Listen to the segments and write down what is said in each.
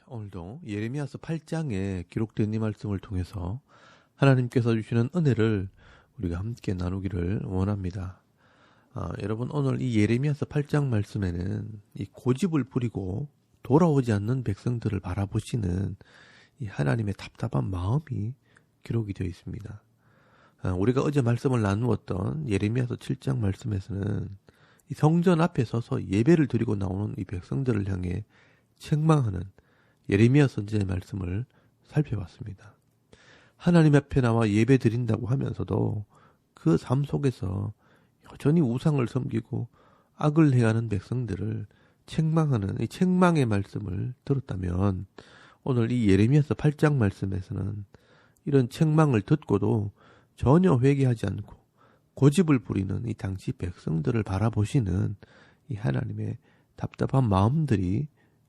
오늘도 예레미야서 8장에 기록된 이 말씀을 통해서 하나님께서 주시는 은혜를 우리가 함께 나누기를 원합니다. 여러분, 오늘 이 예레미야서 8장 말씀에는 이 고집을 부리고 돌아오지 않는 백성들을 바라보시는 이 하나님의 답답한 마음이 기록이 되어 있습니다. 우리가 어제 말씀을 나누었던 예레미야서 7장 말씀에서는 이 성전 앞에 서서 예배를 드리고 나오는 이 백성들을 향해 책망하는 예레미야 선지자의 말씀을 살펴봤습니다. 하나님 앞에 나와 예배 드린다고 하면서도 그 삶 속에서 여전히 우상을 섬기고 악을 행하는 백성들을 책망하는 이 책망의 말씀을 들었다면, 오늘 이 예레미야서 8장 말씀에서는 이런 책망을 듣고도 전혀 회개하지 않고 고집을 부리는 이 당시 백성들을 바라보시는 이 하나님의 답답한 마음들이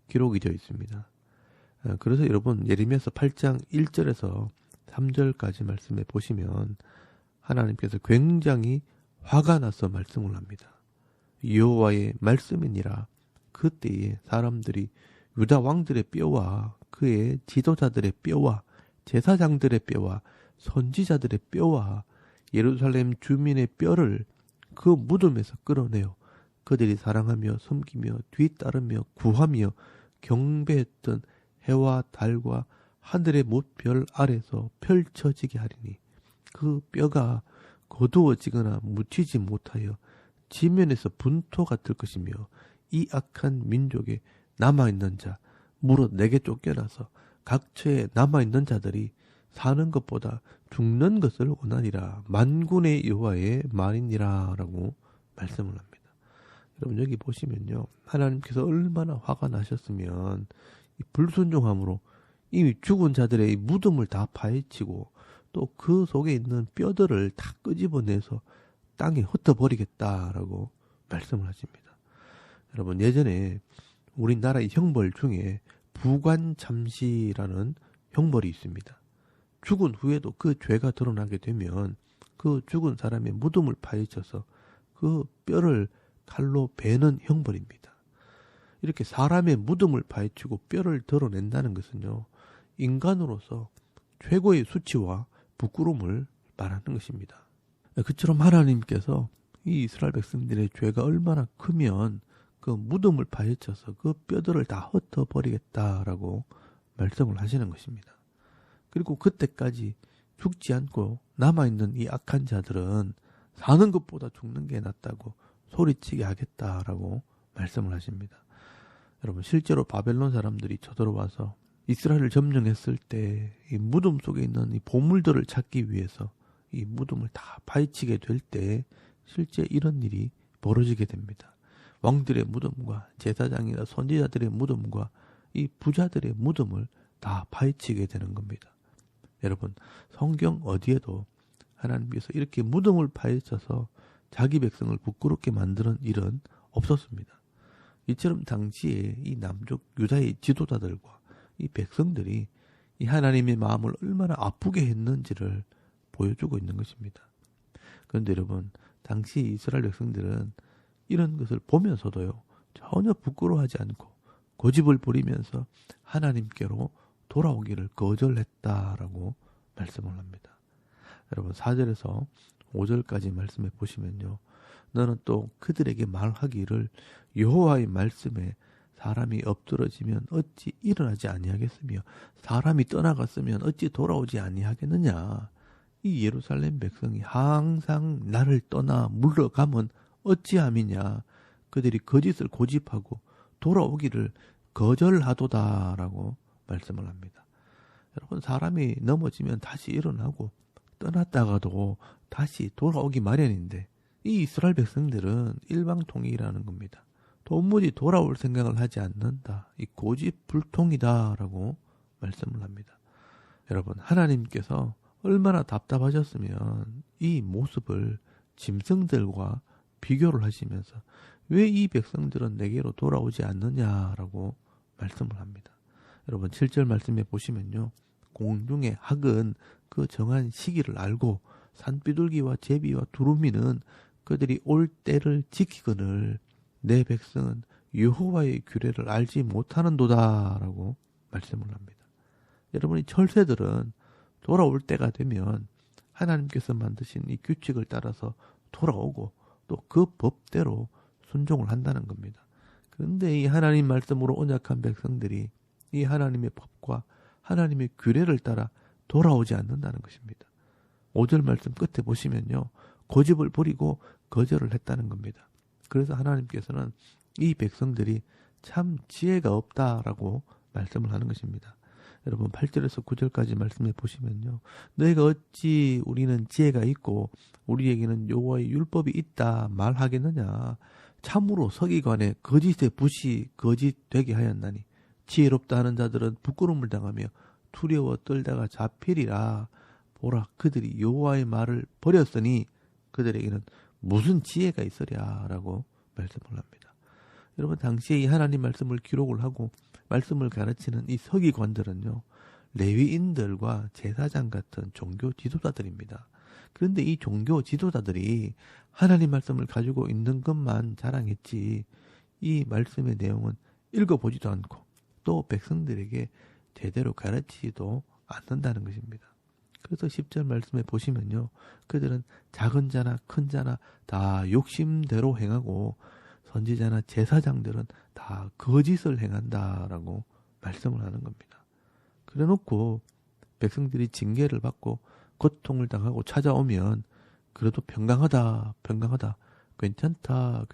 기록이 되어 있습니다. 그래서 여러분, 예레미야서 8장 1절에서 3절까지 말씀해 보시면 하나님께서 굉장히 화가 나서 말씀을 합니다. 여호와의 말씀이니라. 그때에 사람들이 유다 왕들의 뼈와 그의 지도자들의 뼈와 제사장들의 뼈와 선지자들의 뼈와 예루살렘 주민의 뼈를 그 무덤에서 끌어내어 그들이 사랑하며 섬기며 뒤따르며 구하며 경배했던 해와 달과 하늘의 못별 아래서 펼쳐지게 하리니 그 뼈가 거두어지거나 묻히지 못하여 지면에서 분토가 될 것이며 이 악한 민족에 남아있는 자 무릇 내게 쫓겨나서 각처에 남아있는 자들이 사는 것보다 죽는 것을 원하니라. 만군의 여호와의 말이니라 라고 말씀을 합니다. 여러분, 여기 보시면요, 하나님께서 얼마나 화가 나셨으면 이 불순종함으로 이미 죽은 자들의 이 무덤을 다 파헤치고 또 그 속에 있는 뼈들을 다 끄집어내서 땅에 흩어버리겠다라고 말씀을 하십니다. 여러분, 예전에 우리나라의 형벌 중에 부관참시라는 형벌이 있습니다. 죽은 후에도 그 죄가 드러나게 되면 그 죽은 사람의 무덤을 파헤쳐서 그 뼈를 칼로 베는 형벌입니다. 이렇게 사람의 무덤을 파헤치고 뼈를 드러낸다는 것은요, 인간으로서 최고의 수치와 부끄러움을 말하는 것입니다. 그처럼 하나님께서 이 이스라엘 백성들의 죄가 얼마나 크면 그 무덤을 파헤쳐서 그 뼈들을 다 흩어버리겠다라고 말씀을 하시는 것입니다. 그리고 그때까지 죽지 않고 남아있는 이 악한 자들은 사는 것보다 죽는 게 낫다고 소리치게 하겠다라고 말씀을 하십니다. 여러분, 실제로 바벨론 사람들이 쳐들어와서 이스라엘을 점령했을 때 이 무덤 속에 있는 이 보물들을 찾기 위해서 이 무덤을 다 파헤치게 될 때 실제 이런 일이 벌어지게 됩니다. 왕들의 무덤과 제사장이나 선지자들의 무덤과 이 부자들의 무덤을 다 파헤치게 되는 겁니다. 여러분, 성경 어디에도 하나님께서 이렇게 무덤을 파헤쳐서 자기 백성을 부끄럽게 만드는 일은 없었습니다. 이처럼 당시에 이 남쪽 유다의 지도자들과 이 백성들이 이 하나님의 마음을 얼마나 아프게 했는지를 보여주고 있는 것입니다. 그런데 여러분, 당시 이스라엘 백성들은 이런 것을 보면서도요, 전혀 부끄러워하지 않고 고집을 부리면서 하나님께로 돌아오기를 거절했다라고 말씀을 합니다. 여러분, 4절에서 5절까지 말씀해 보시면요, 너는 또 그들에게 말하기를 여호와의 말씀에 사람이 엎드러지면 어찌 일어나지 아니하겠으며 사람이 떠나갔으면 어찌 돌아오지 아니하겠느냐. 이 예루살렘 백성이 항상 나를 떠나 물러가면 어찌함이냐. 그들이 거짓을 고집하고 돌아오기를 거절하도다라고 말씀을 합니다. 여러분, 사람이 넘어지면 다시 일어나고 떠났다가도 다시 돌아오기 마련인데 이 이스라엘 백성들은 일방통일이라는 겁니다. 도무지 돌아올 생각을 하지 않는다. 이 고집불통이다라고 말씀을 합니다. 여러분, 하나님께서 얼마나 답답하셨으면 이 모습을 짐승들과 비교를 하시면서 왜 이 백성들은 내게로 돌아오지 않느냐라고 말씀을 합니다. 여러분, 7절 말씀에 보시면요, 공중의 학은 그 정한 시기를 알고 산비둘기와 제비와 두루미는 그들이 올 때를 지키거늘 내 백성은 여호와의 규례를 알지 못하는도다라고 말씀을 합니다. 여러분이 철새들은 돌아올 때가 되면 하나님께서 만드신 이 규칙을 따라서 돌아오고 또 그 법대로 순종을 한다는 겁니다. 그런데 이 하나님 말씀으로 언약한 백성들이 이 하나님의 법과 하나님의 규례를 따라 돌아오지 않는다는 것입니다. 5절 말씀 끝에 보시면요. 고집을 부리고 거절을 했다는 겁니다. 그래서 하나님께서는 이 백성들이 참 지혜가 없다라고 말씀을 하는 것입니다. 여러분 8절에서 9절까지 말씀해 보시면요. 너희가 어찌 우리는 지혜가 있고 우리에게는 여호와의 율법이 있다 말하겠느냐. 참으로 서기관의 거짓의 붓이 거짓되게 하였나니 지혜롭다 하는 자들은 부끄러움을 당하며 두려워 떨다가 잡히리라. 보라 그들이 여호와의 말을 버렸으니 그들에게는 무슨 지혜가 있으랴라고 말씀을 합니다. 여러분 당시에 이 하나님 말씀을 기록을 하고 말씀을 가르치는 이 서기관들은요. 레위인들과 제사장 같은 종교 지도자들입니다. 그런데 이 종교 지도자들이 하나님 말씀을 가지고 있는 것만 자랑했지 이 말씀의 내용은 읽어보지도 않고 또 백성들에게 제대로 가르치지도 않는다는 것입니다. 그래서 10절 말씀에 보시면요. 그들은 작은 자나 큰 자나 다 욕심대로 행하고 선지자나 제사장들은 다 거짓을 행한다라고 말씀을 하는 겁니다. 그래 놓고 백성들이 징계를 받고 고통을 당하고 찾아오면 그래도 평강하다 괜찮다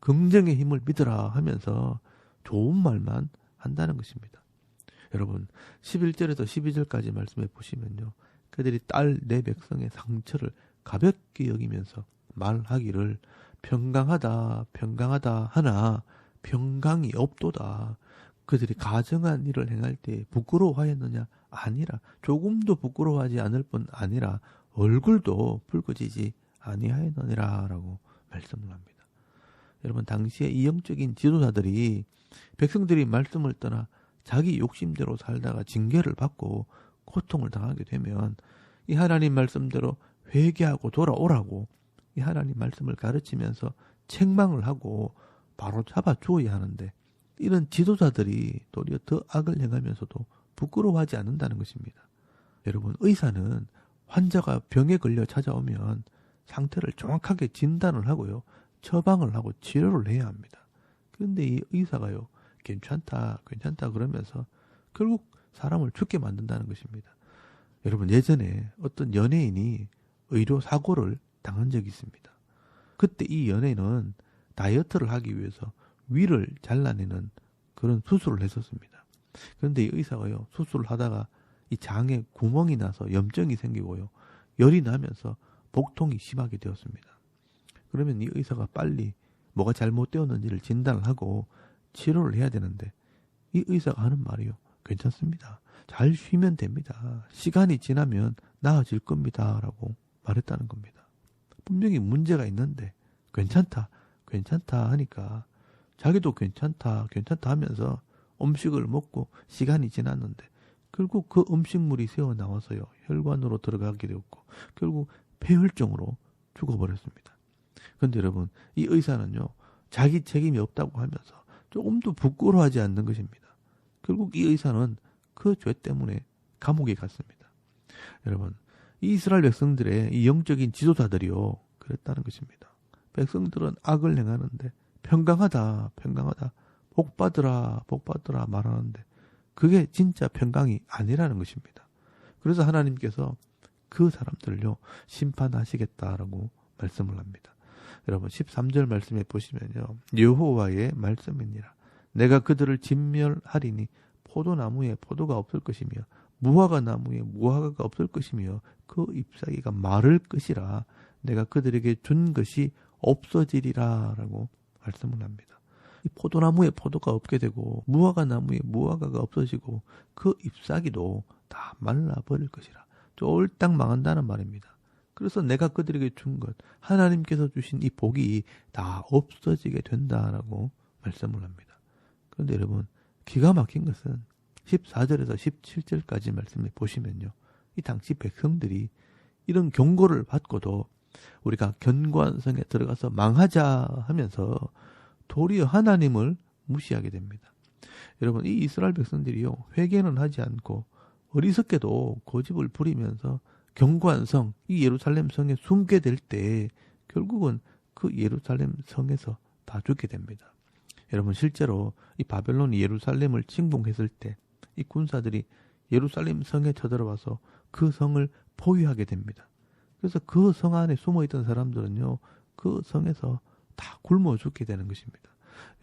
긍정의 힘을 믿으라 하면서 좋은 말만 한다는 것입니다. 여러분 11절에서 12절까지 말씀해 보시면요. 그들이 딸 내 백성의 상처를 가볍게 여기면서 말하기를 평강하다 하나 평강이 없도다. 그들이 가정한 일을 행할 때 부끄러워하였느냐? 아니라 조금도 부끄러워하지 않을 뿐 아니라 얼굴도 붉어지지 아니하였느니라 라고 말씀을 합니다. 여러분 당시에 이 영적인 지도자들이 백성들이 말씀을 떠나 자기 욕심대로 살다가 징계를 받고 고통을 당하게 되면 이 하나님 말씀대로 회개하고 돌아오라고 이 하나님 말씀을 가르치면서 책망을 하고 바로 잡아 주어야 하는데 이런 지도자들이 도리어 더 악을 행하면서도 부끄러워하지 않는다는 것입니다. 여러분 의사는 환자가 병에 걸려 찾아오면 상태를 정확하게 진단을 하고요. 처방을 하고 치료를 해야 합니다. 그런데 이 의사가요. 괜찮다 그러면서 결국 사람을 죽게 만든다는 것입니다. 여러분 예전에 어떤 연예인이 의료사고를 당한 적이 있습니다. 그때 이 연예인은 다이어트를 하기 위해서 위를 잘라내는 그런 수술을 했었습니다. 그런데 이 의사가요. 수술을 하다가 이 장에 구멍이 나서 염증이 생기고요. 열이 나면서 복통이 심하게 되었습니다. 그러면 이 의사가 빨리 뭐가 잘못되었는지를 진단을 하고 치료를 해야 되는데 이 의사가 하는 말이요. 괜찮습니다. 잘 쉬면 됩니다. 시간이 지나면 나아질 겁니다. 라고 말했다는 겁니다. 분명히 문제가 있는데 괜찮다 하니까 자기도 괜찮다 하면서 음식을 먹고 시간이 지났는데 결국 그 음식물이 새어나와서요. 혈관으로 들어가게 되었고 결국 폐혈증으로 죽어버렸습니다. 그런데 여러분 이 의사는요. 자기 책임이 없다고 하면서 조금도 부끄러워하지 않는 것입니다. 결국 이 의사는 그 죄 때문에 감옥에 갔습니다. 여러분 이 이스라엘 백성들의 이 영적인 지도자들이요. 그랬다는 것입니다. 백성들은 악을 행하는데 평강하다 복받으라 말하는데 그게 진짜 평강이 아니라는 것입니다. 그래서 하나님께서 그 사람들을요. 심판하시겠다라고 말씀을 합니다. 여러분 13절 말씀에 보시면요. 여호와의 말씀이니라. 내가 그들을 진멸하리니 포도나무에 포도가 없을 것이며 무화과 나무에 무화과가 없을 것이며 그 잎사귀가 마를 것이라. 내가 그들에게 준 것이 없어지리라 라고 말씀을 합니다. 이 포도나무에 포도가 없게 되고 무화과 나무에 무화과가 없어지고 그 잎사귀도 다 말라버릴 것이라. 쫄딱 망한다는 말입니다. 그래서 내가 그들에게 준 것, 하나님께서 주신 이 복이 다 없어지게 된다라고 말씀을 합니다. 그런데 여러분 기가 막힌 것은 14절에서 17절까지 말씀을 보시면요. 이 당시 백성들이 이런 경고를 받고도 우리가 견고한 성에 들어가서 망하자 하면서 도리어 하나님을 무시하게 됩니다. 여러분, 이 이스라엘 백성들이요, 회개는 하지 않고 어리석게도 고집을 부리면서 견고한 성, 이 예루살렘 성에 숨게 될 때 결국은 그 예루살렘 성에서 다 죽게 됩니다. 여러분, 실제로 이 바벨론이 예루살렘을 침공했을 때 이 군사들이 예루살렘 성에 쳐들어와서 그 성을 포위하게 됩니다. 그래서 그 성 안에 숨어있던 사람들은요, 그 성에서 다 굶어 죽게 되는 것입니다.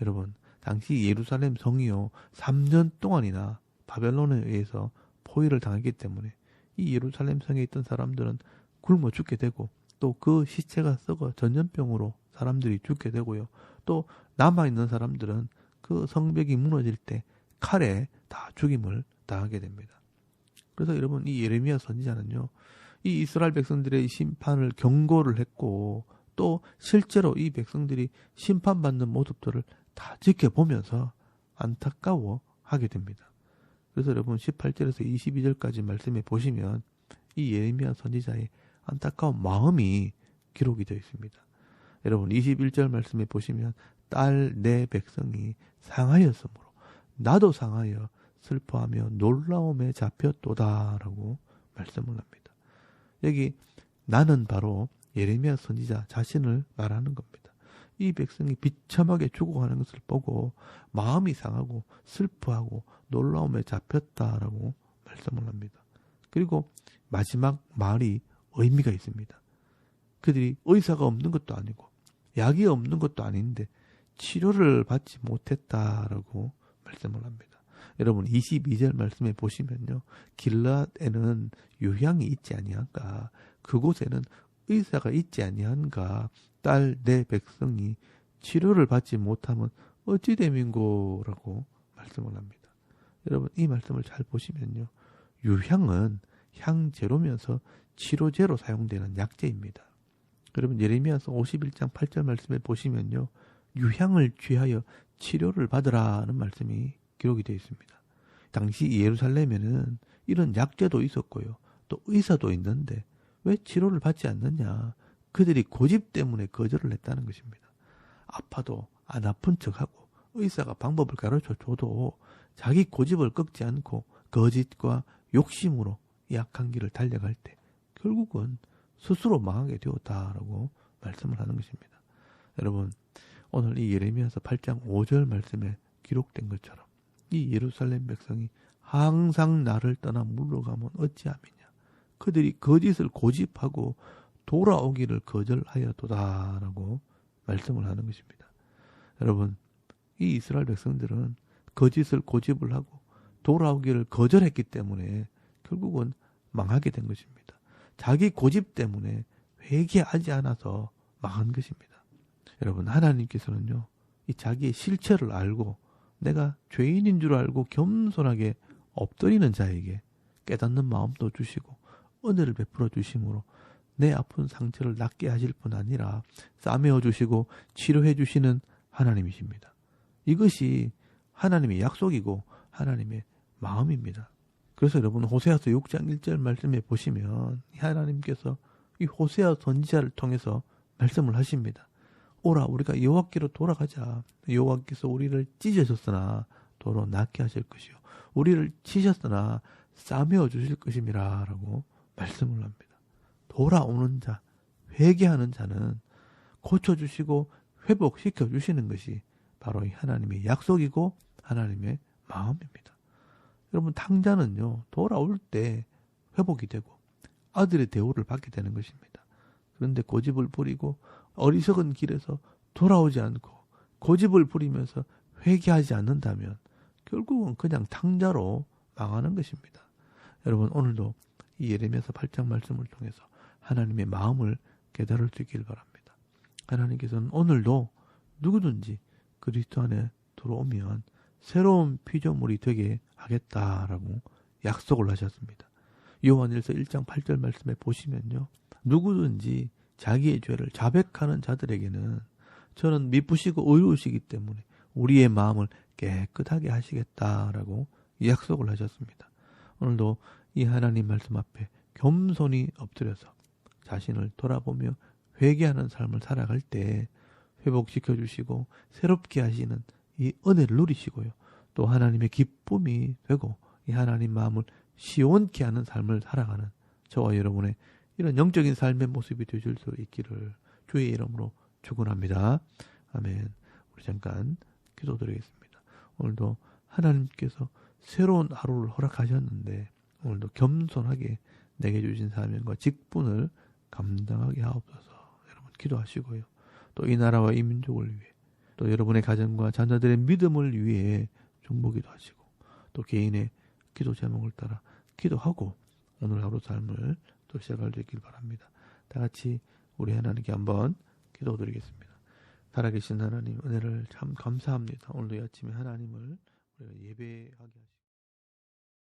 여러분, 당시 예루살렘 성이요, 3년 동안이나 바벨론에 의해서 포위를 당했기 때문에 이 예루살렘 성에 있던 사람들은 굶어 죽게 되고, 또 그 시체가 썩어 전염병으로 사람들이 죽게 되고요. 또 남아있는 사람들은 그 성벽이 무너질 때 칼에 다 죽임을 당하게 됩니다. 그래서 여러분, 이 예레미야 선지자는요, 이 이스라엘 백성들의 심판을 경고를 했고, 또 실제로 이 백성들이 심판받는 모습들을 다 지켜보면서 안타까워 하게 됩니다. 그래서 여러분, 18절에서 22절까지 말씀해 보시면 이 예레미야 선지자의 안타까운 마음이 기록이 되어 있습니다. 여러분, 21절 말씀해 보시면 딸 내 백성이 상하였으므로 나도 상하여 슬퍼하며 놀라움에 잡혔도다라고 말씀을 합니다. 여기 나는 바로 예레미야 선지자 자신을 말하는 겁니다. 이 백성이 비참하게 죽어가는 것을 보고 마음이 상하고 슬퍼하고 놀라움에 잡혔다라고 말씀을 합니다. 그리고 마지막 말이 의미가 있습니다. 그들이 의사가 없는 것도 아니고 약이 없는 것도 아닌데 치료를 받지 못했다라고 말씀을 합니다. 여러분, 22절 말씀에 보시면요, 길앗에는 요향이 있지 아니한가, 그곳에는 의사가 있지 아니한가, 딸 내 백성이 치료를 받지 못하면 어찌 됨인고라고 말씀을 합니다. 여러분, 이 말씀을 잘 보시면요, 유향은 향재료면서 치료제로 사용되는 약재입니다. 여러분, 예레미야서 51장 8절 말씀에 보시면요, 유향을 취하여 치료를 받으라는 말씀이 기록이 되어 있습니다. 당시 예루살렘에는 이런 약재도 있었고요, 또 의사도 있는데 왜 치료를 받지 않느냐, 그들이 고집 때문에 거절을 했다는 것입니다. 아파도 안 아픈 척하고 의사가 방법을 가르쳐줘도 자기 고집을 꺾지 않고 거짓과 욕심으로 약한 길을 달려갈 때 결국은 스스로 망하게 되었다라고 말씀을 하는 것입니다. 여러분, 오늘 이 예레미야서 8장 5절 말씀에 기록된 것처럼 이 예루살렘 백성이 항상 나를 떠나 물러가면 어찌함이냐, 그들이 거짓을 고집하고 돌아오기를 거절하였도다라고 말씀을 하는 것입니다. 여러분, 이 이스라엘 백성들은 거짓을 고집을 하고 돌아오기를 거절했기 때문에 결국은 망하게 된 것입니다. 자기 고집 때문에 회개하지 않아서 망한 것입니다. 여러분, 하나님께서는요, 이 자기의 실체를 알고 내가 죄인인 줄 알고 겸손하게 엎드리는 자에게 깨닫는 마음도 주시고 은혜를 베풀어 주심으로 내 아픈 상처를 낫게 하실 뿐 아니라 싸매어 주시고 치료해 주시는 하나님이십니다. 이것이 하나님의 약속이고 하나님의 마음입니다. 그래서 여러분, 호세아서 6장 1절 말씀에 보시면 하나님께서 이 호세아 선지자를 통해서 말씀을 하십니다. 오라, 우리가 여호와께로 돌아가자. 여호와께서 우리를 찢으셨으나 도로 낫게 하실 것이요, 우리를 치셨으나 싸매어 주실 것임이라 라고 말씀을 합니다. 돌아오는 자, 회개하는 자는 고쳐주시고 회복시켜 주시는 것이 바로 이 하나님의 약속이고 하나님의 마음입니다. 여러분, 탕자는요, 돌아올 때 회복이 되고 아들의 대우를 받게 되는 것입니다. 그런데 고집을 부리고 어리석은 길에서 돌아오지 않고 고집을 부리면서 회개하지 않는다면 결국은 그냥 탕자로 망하는 것입니다. 여러분, 오늘도 이 예레미야서 8장 말씀을 통해서 하나님의 마음을 깨달을 수 있길 바랍니다. 하나님께서는 오늘도 누구든지 그리스도 안에 들어오면 새로운 피조물이 되게 하겠다라고 약속을 하셨습니다. 요한일서 1장 8절 말씀에 보시면요, 누구든지 자기의 죄를 자백하는 자들에게는 저는 미쁘시고 의로우시기 때문에 우리의 마음을 깨끗하게 하시겠다라고 약속을 하셨습니다. 오늘도 이 하나님 말씀 앞에 겸손히 엎드려서 자신을 돌아보며 회개하는 삶을 살아갈 때 회복시켜 주시고 새롭게 하시는 이 은혜를 누리시고요. 또 하나님의 기쁨이 되고 이 하나님 마음을 시원케 하는 삶을 살아가는 저와 여러분의 이런 영적인 삶의 모습이 되실 수 있기를 주의 이름으로 축원합니다. 아멘. 우리 잠깐 기도드리겠습니다. 오늘도 하나님께서 새로운 하루를 허락하셨는데 오늘도 겸손하게 내게 주신 사명과 직분을 감당하게 하옵소서. 여러분 기도하시고요. 또 이 나라와 이 민족을 위해 또 여러분의 가정과 자녀들의 믿음을 위해 중보기도 하시고 또 개인의 기도 제목을 따라 기도하고 오늘 하루 삶을 또 시작할 수 있길 바랍니다. 다 같이 우리 하나님께 한번 기도드리겠습니다. 살아계신 하나님 은혜를 참 감사합니다. 오늘도 이 아침에 하나님을 우리가 예배하게 하시고